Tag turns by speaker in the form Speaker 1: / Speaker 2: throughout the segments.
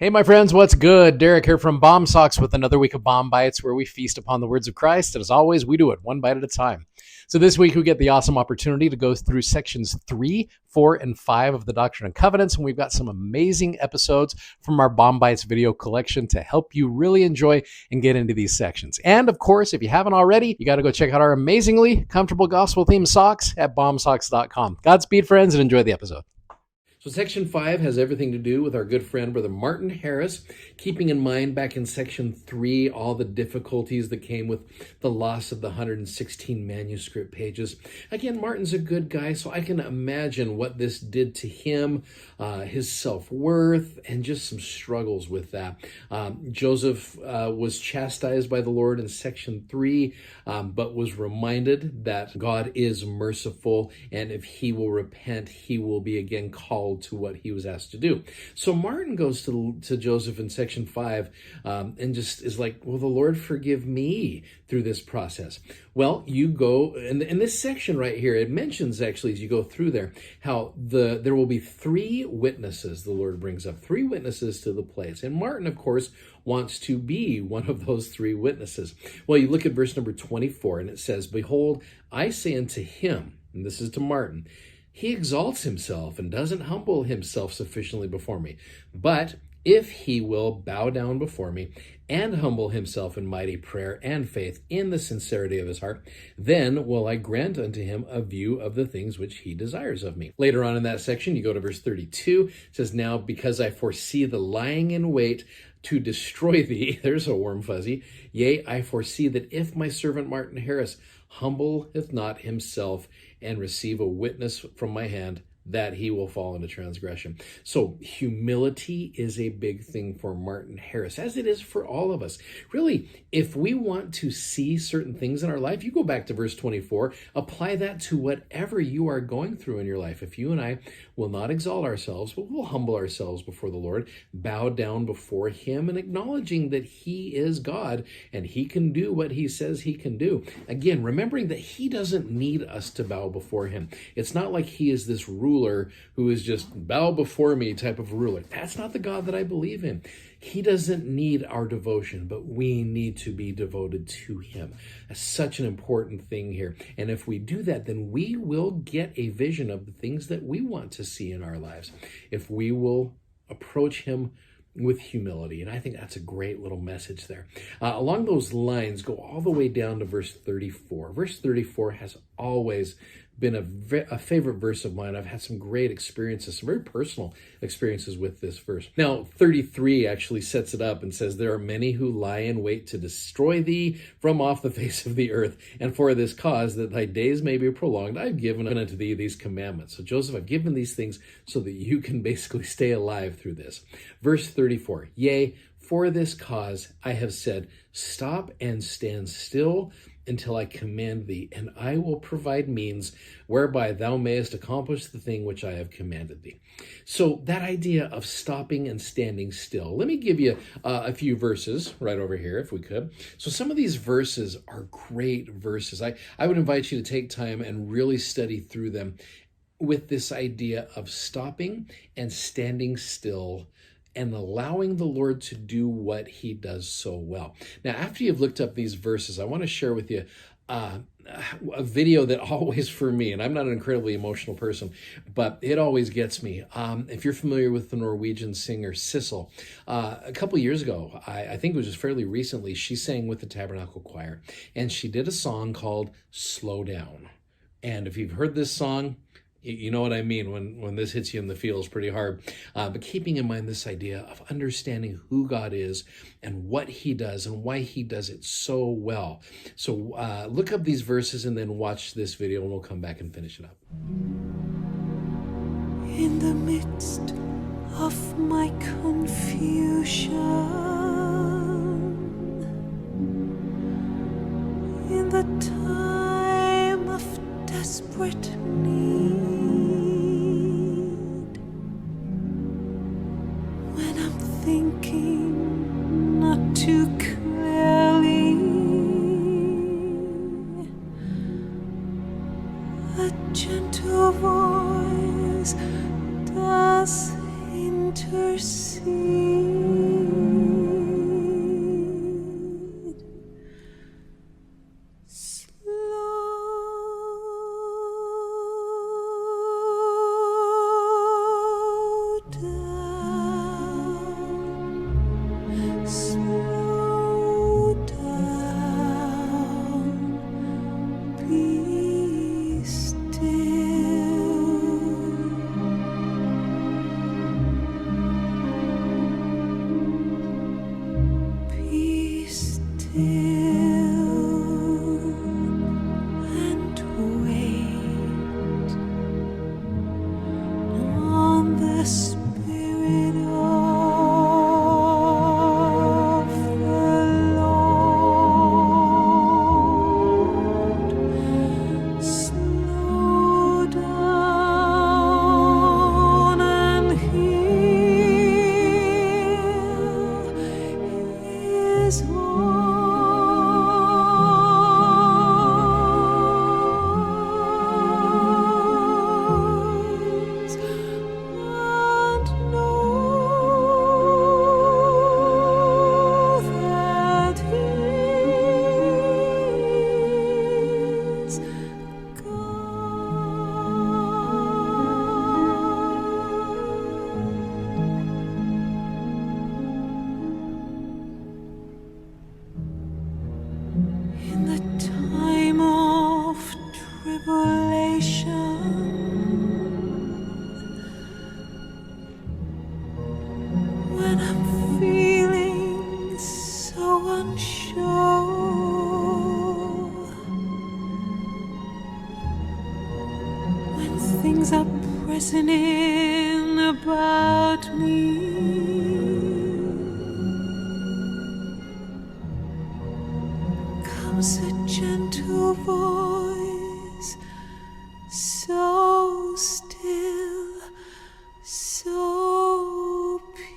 Speaker 1: Hey, my friends, what's good? Derek here from Bomb Socks with another week of Bomb Bites, where we feast upon the words of Christ. And as always, we do it one bite at a time. So this week, we get the awesome opportunity to go through sections 3, 4, and 5 of the Doctrine and Covenants. And we've got some amazing episodes from our Bomb Bites video collection to help you really enjoy and get into these sections. And of course, if you haven't already, you got to go check out our amazingly comfortable gospel-themed socks at bombsocks.com. Godspeed, friends, and enjoy the episode. So section 5 has everything to do with our good friend, Brother Martin Harris, keeping in mind back in section 3 all the difficulties that came with the loss of the 116 manuscript pages. Again, Martin's a good guy, so I can imagine what this did to him, his self-worth, and just some struggles with that. Joseph was chastised by the Lord in section 3, but was reminded that God is merciful, and if he will repent, he will be again called to what he was asked to do. So Martin goes to Joseph in section 5 and just is like, will the Lord forgive me through this process? Well, you go, and in this section right here, it mentions actually as you go through there, how there will be 3 witnesses the Lord brings up, 3 witnesses to the place. And Martin, of course, wants to be one of those 3 witnesses. Well, you look at verse number 24, and it says, behold, I say unto him, and this is to Martin, he exalts himself and doesn't humble himself sufficiently before me. But if he will bow down before me and humble himself in mighty prayer and faith in the sincerity of his heart, then will I grant unto him a view of the things which he desires of me. Later on in that section, you go to verse 32, it says, now because I foresee the lying in wait to destroy thee, there's a warm fuzzy, yea, I foresee that if my servant Martin Harris humbleth not himself and receive a witness from my hand, that he will fall into transgression. So humility is a big thing for Martin Harris, as it is for all of us. Really, if we want to see certain things in our life, you go back to verse 24, apply that to whatever you are going through in your life. If you and I will not exalt ourselves, but we'll humble ourselves before the Lord, bow down before him and acknowledging that he is God and he can do what he says he can do. Again, remembering that he doesn't need us to bow before him. It's not like he is this ruler who is just bow before me type of ruler. That's not the God that I believe in. He doesn't need our devotion, but we need to be devoted to him. That's such an important thing here. And if we do that, then we will get a vision of the things that we want to see in our lives. If we will approach him with humility. And I think that's a great little message there. Along those lines, go all the way down to verse 34. Verse 34 has always been a favorite verse of mine. I've had some great experiences, some very personal experiences with this verse. Now, 33 actually sets it up and says, there are many who lie in wait to destroy thee from off the face of the earth. And for this cause, that thy days may be prolonged, I've given unto thee these commandments. So Joseph, I've given these things so that you can basically stay alive through this. Verse 34, yea, for this cause I have said, stop and stand still until I command thee, and I will provide means whereby thou mayest accomplish the thing which I have commanded thee. So that idea of stopping and standing still. Let me give you a few verses right over here, if we could. So some of these verses are great verses. I would invite you to take time and really study through them with this idea of stopping and standing still and allowing the Lord to do what he does so well. Now, after you've looked up these verses, I want to share with you a video that always, for me, and I'm not an incredibly emotional person, but it always gets me. If you're familiar with the Norwegian singer Sissel, a couple years ago, I think it was just fairly recently, she sang with the Tabernacle Choir, and she did a song called Slow Down. And if you've heard this song, you know what I mean when this hits you in the feels pretty hard. But keeping in mind this idea of understanding who God is and what he does and why he does it so well. So look up these verses and then watch this video and we'll come back and finish it up.
Speaker 2: In the midst of my confusion, in the time of desperate need, thinking not too clearly, a gentle voice does intercede. his voice and know that he is in the time of tribulation, when I'm feeling so unsure, when things are pressing in about me, comes a gentle voice, so still, so pure.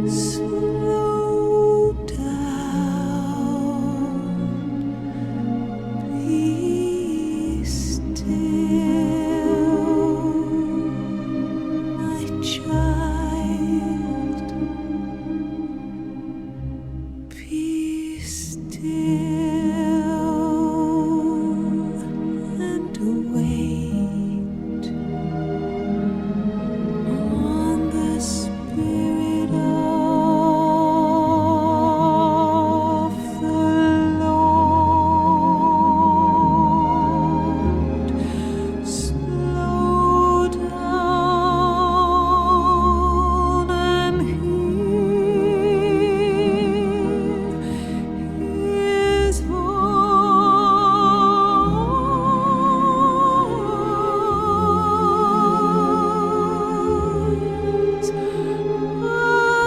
Speaker 2: Slow down, be still, my child, be still and wait on the Spirit of the Lord. Slow down and hear his voice and know that he is God, and know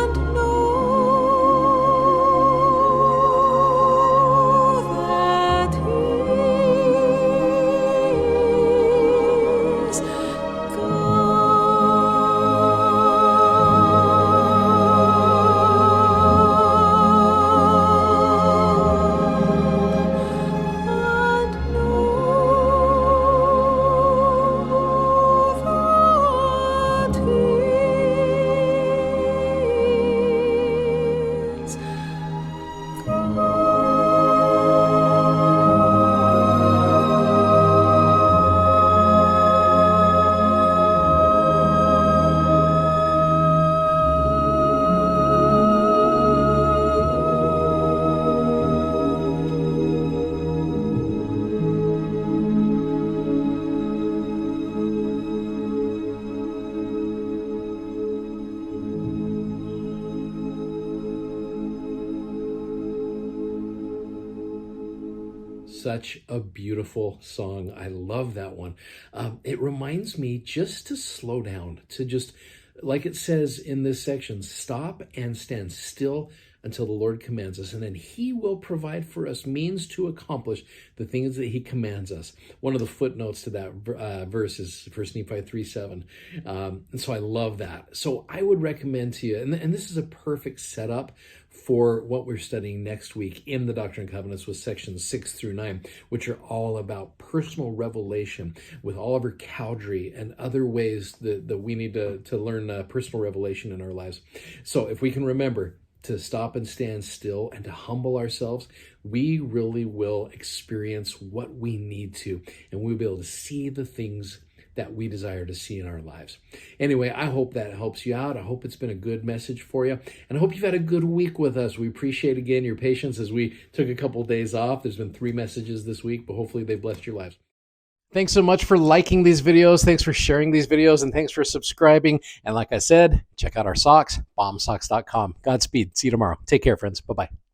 Speaker 2: that he is
Speaker 1: Such a beautiful song. I love that one. It reminds me just to slow down, to just, like it says in this section, stop and stand still until the Lord commands us, and then he will provide for us means to accomplish the things that he commands us. One of the footnotes to that verse is 1 Nephi 3:7. And so I love that. So I would recommend to you, and this is a perfect setup for what we're studying next week in the Doctrine and Covenants with sections 6 through 9, which are all about personal revelation with Oliver Cowdery and other ways that we need to learn personal revelation in our lives. So if we can remember to stop and stand still and to humble ourselves, we really will experience what we need to, and we'll be able to see the things that we desire to see in our lives. Anyway, I hope that helps you out. I hope it's been a good message for you, and I hope you've had a good week with us. We appreciate, again, your patience as we took a couple of days off. There's been 3 messages this week, but hopefully they've blessed your lives. Thanks so much for liking these videos. Thanks for sharing these videos, and thanks for subscribing. And like I said, check out our socks, BOM-socks.com. Godspeed. See you tomorrow. Take care, friends. Bye-bye.